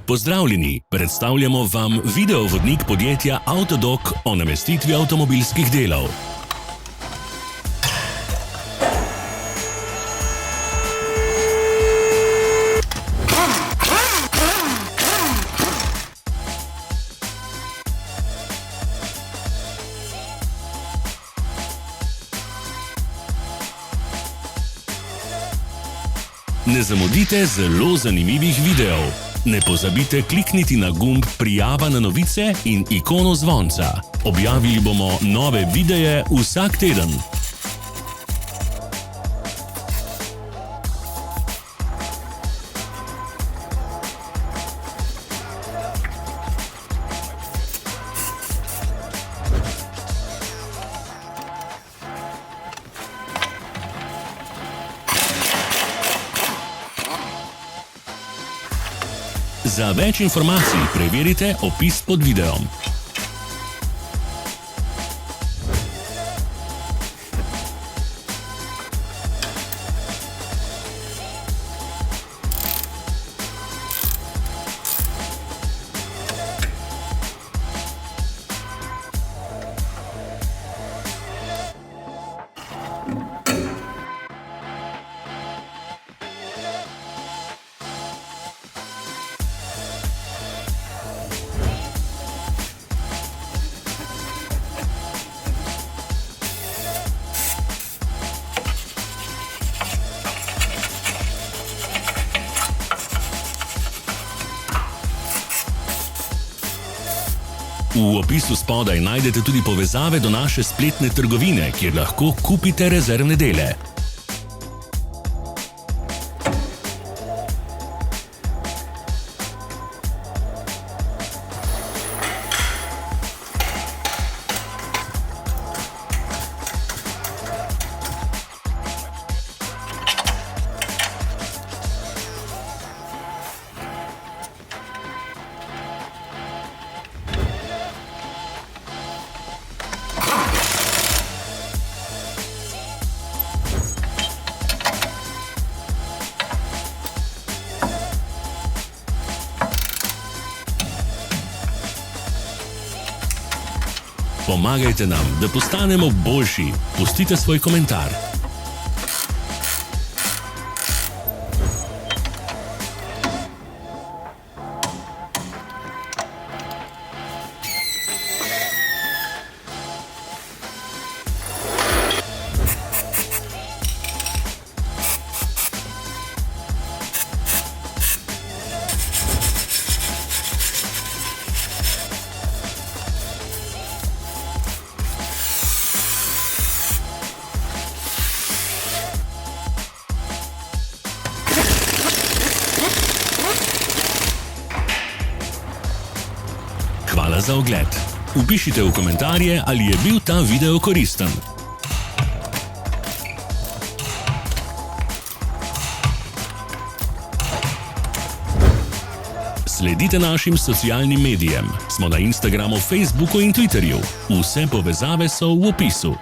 Pozdravljeni, predstavljamo vam videovodnik podjetja Avtodok o namestitvi avtomobilskih delov. Ne zamudite zelo zanimivih videov. Ne pozabite klikniti na gumb Prijava na novice in ikono zvonca. Objavili bomo nove videe vsak teden. Za več informacij preverite opis pod videom. V opisu spodaj najdete tudi povezave do naše spletne trgovine, kjer lahko kupite rezervne dele. Pomagajte nam, da postanemo boljši. Pustite svoj komentar. Hvala za ogled. Vpišite v komentarje, ali je bil ta video koristen. Sledite našim socialnim medijem. Smo na Instagramu, Facebooku in Twitterju. Vse povezave so v opisu.